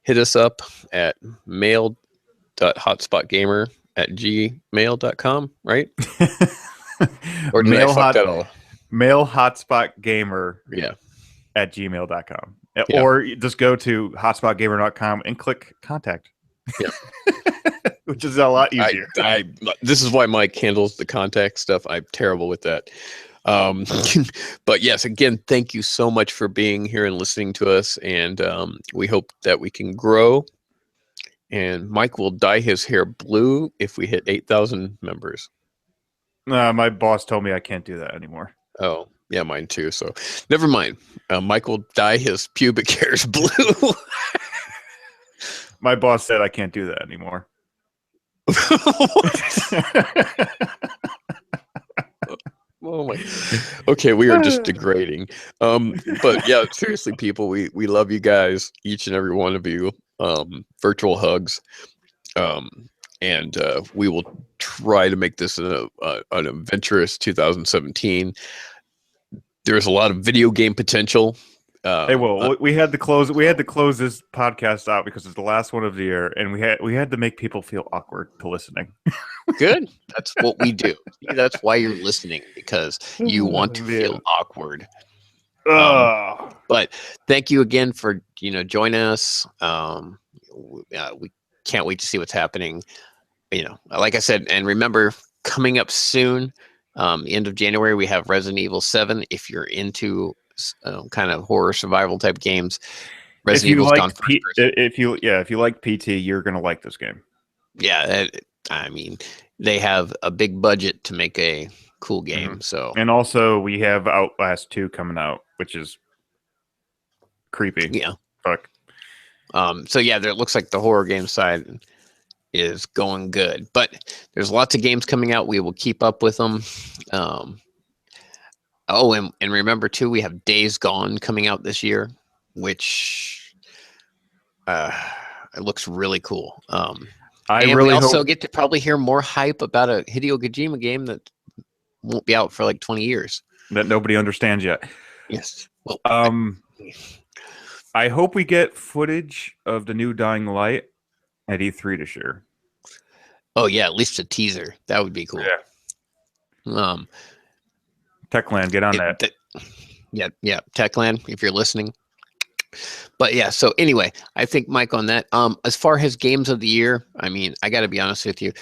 hit us up at mail.hotspotgamer@gmail.com, right? Or did I fuck that all?
Mailhotspotgamer
Yeah.
at gmail.com.
Yeah.
Or just go to hotspotgamer.com and click contact.
Yeah.
Which is a lot easier.
This is why Mike handles the contact stuff. I'm terrible with that. But yes, again, thank you so much for being here and listening to us. And we hope that we can grow. And Mike will dye his hair blue if we hit 8,000 members.
My boss told me I can't do that anymore.
Oh, yeah, mine too. So never mind. Mike will dye his pubic hairs blue.
My boss said I can't do that anymore.
Oh my. Okay, we are just degrading. But yeah, seriously, people, we love you guys, each and every one of you. Virtual hugs. And we will try to make this an adventurous 2017. There's a lot of video game potential.
Hey, well, we had to close this podcast out because it's the last one of the year, and we had to make people feel awkward to listening.
Good. That's what we do. That's why you're listening, because you want to feel awkward. But thank you again for joining us. We can't wait to see what's happening. Like I said, and remember, coming up soon, end of January, we have Resident Evil 7. If you're into kind of horror survival type games, Resident Evil's gone first person.
If you like PT, you're gonna like this game.
Yeah, I mean, they have a big budget to make a cool game. Mm-hmm. So,
and also we have Outlast 2 coming out, which is creepy.
Yeah.
Fuck.
So yeah, it looks like the horror game side is going good, but there's lots of games coming out. We will keep up with them. And remember too, we have Days Gone coming out this year, which it looks really cool. We also get to probably hear more hype about a Hideo Kojima game that won't be out for like 20 years.
That nobody understands yet.
Yes. Well,
I hope we get footage of the new Dying Light at E3 this year.
Oh yeah, at least a teaser. That would be cool.
Yeah. Techland, get on that.
Yeah, Techland, if you're listening. But yeah, so anyway, I think Mike on that. As far as games of the year, I mean, I got to be honest with you.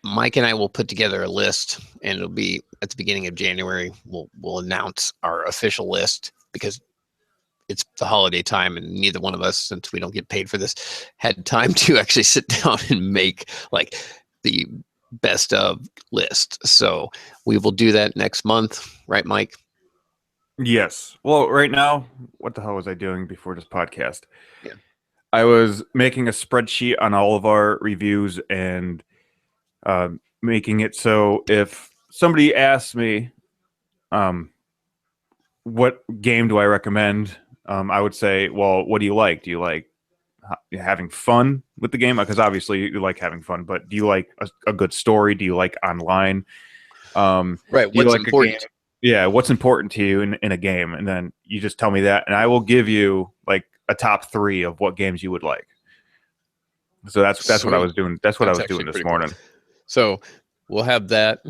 Mike and I will put together a list, and it'll be at the beginning of January. We'll announce our official list because it's the holiday time, and neither one of us, since we don't get paid for this, had time to actually sit down and make like the best of list. So we will do that next month, right, Mike?
Yes. Well, right now, what the hell was I doing before this podcast?
Yeah.
I was making a spreadsheet on all of our reviews and making it so if somebody asks me, what game do I recommend? I would say, well, what do you like? Do you like having fun with the game? Because obviously you like having fun, but do you like a good story? Do you like online?
Right. What's important?
Yeah, what's important to you in a game? And then you just tell me that, and I will give you like a top 3 of what games you would like. So that's what I was doing. That's what I was doing this morning.
Cool. So we'll have that.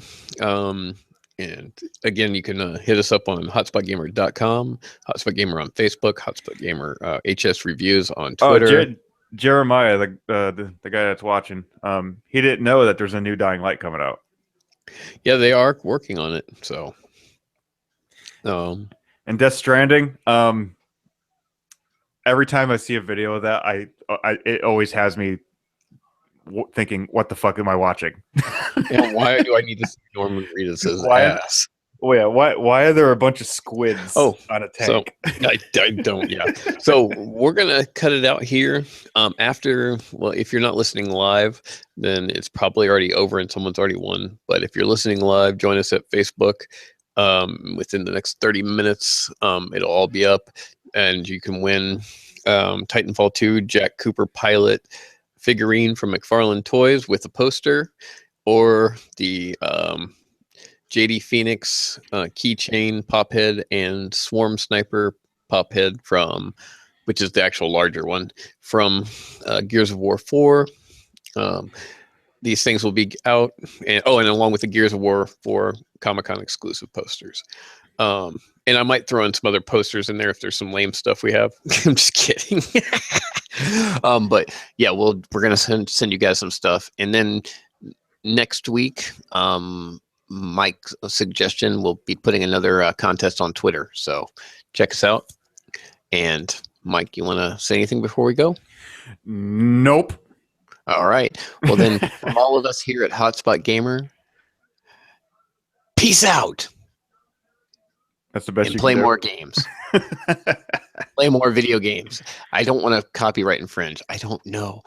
And again, you can hit us up on hotspotgamer.com, Hotspot Gamer on Facebook, Hotspot Gamer HS Reviews on Twitter.
Jeremiah, the guy that's watching, he didn't know that there's a new Dying Light coming out.
Yeah, they are working on it. So,
and Death Stranding, every time I see a video of that, it always has me thinking, what the fuck am I watching?
And why do I need to see Norman Reedus' ass?
Oh yeah, why are there a bunch of squids on a tank?
So I don't, yeah. So we're gonna cut it out here. After, well, if you're not listening live, then it's probably already over and someone's already won. But if you're listening live, join us at Facebook. Within the next 30 minutes, it'll all be up, and you can win Titanfall 2 Jack Cooper pilot figurine from McFarlane Toys with a poster, or the JD Phoenix keychain pop head and Swarm Sniper pop head from, which is the actual larger one, from Gears of War 4. These things will be out, and along with the Gears of War 4 Comic-Con exclusive posters. And I might throw in some other posters in there if there's some lame stuff we have. I'm just kidding. But yeah, we're gonna send you guys some stuff, and then next week, Mike's suggestion, we'll be putting another contest on Twitter. So check us out. And Mike, you want to say anything before we go?
Nope.
All right. Well, then, from all of us here at Hotspot Gamer, peace out.
That's the best.
And play more games. Play more video games. I don't want to copyright infringe. I don't know.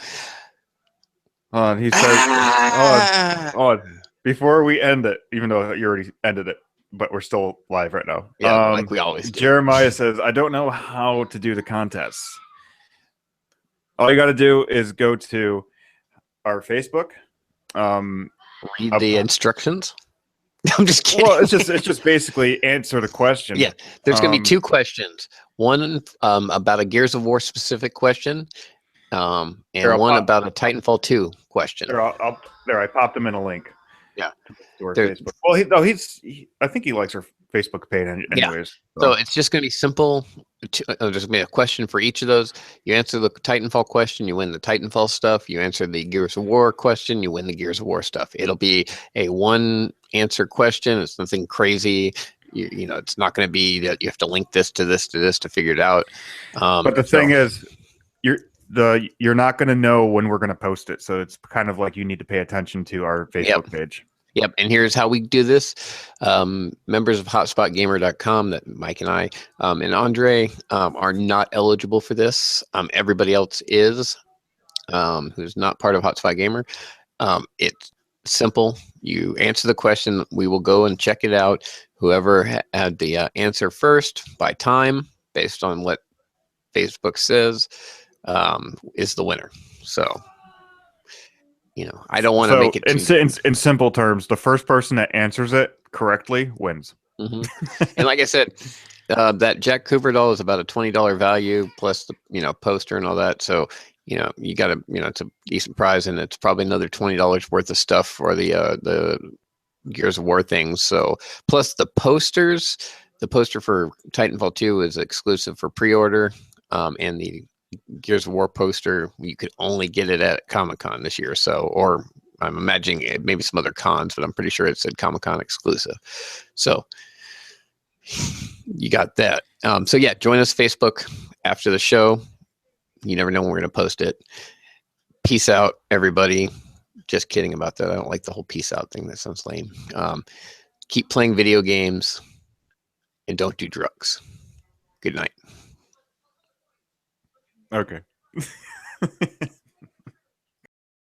He says, before we end it, even though you already ended it, but we're still live right now.
Yeah, like we always do.
Jeremiah says, I don't know how to do the contests. All you got to do is go to our Facebook.
Read the instructions. I'm just kidding.
Well, it's just basically answer the question.
Yeah, there's going to be two questions. One about a Gears of War specific question, and one about a Titanfall 2 question.
There, I popped him in a link.
Yeah.
To our Facebook. Well, I think he likes our Facebook page anyways.
Yeah. So it's just going to be simple. There's going to be a question for each of those. You answer the Titanfall question, you win the Titanfall stuff. You answer the Gears of War question, you win the Gears of War stuff. It'll be a one answer question. It's nothing crazy. You know, it's not going to be that you have to link this to this to this to figure it out.
But the thing is, you're not going to know when we're going to post it. So it's kind of like you need to pay attention to our Facebook page.
Yep, and here's how we do this. Members of hotspotgamer.com, that Mike and I and Andre are not eligible for this. Everybody else is, who's not part of Hotspot Gamer. It's simple. You answer the question. We will go and check it out. Whoever had the answer first by time, based on what Facebook says, is the winner. So, you know, I don't want to make it
in simple terms. The first person that answers it correctly wins.
Mm-hmm. And like I said, that Jack Cooper doll is about a $20 value plus the poster and all that. So you got to it's a decent prize, and it's probably another $20 worth of stuff for the Gears of War things. So plus the posters, the poster for Titanfall 2 is exclusive for pre-order, and the Gears of War poster, you could only get it at Comic-Con this year. So, or I'm imagining maybe some other cons, but I'm pretty sure it said Comic-Con exclusive. So you got that. So yeah, join us Facebook after the show. You never know when we're going to post it. Peace out, everybody. Just kidding about that. I don't like the whole peace out thing. That sounds lame. Keep playing video games and don't do drugs. Good night.
Okay.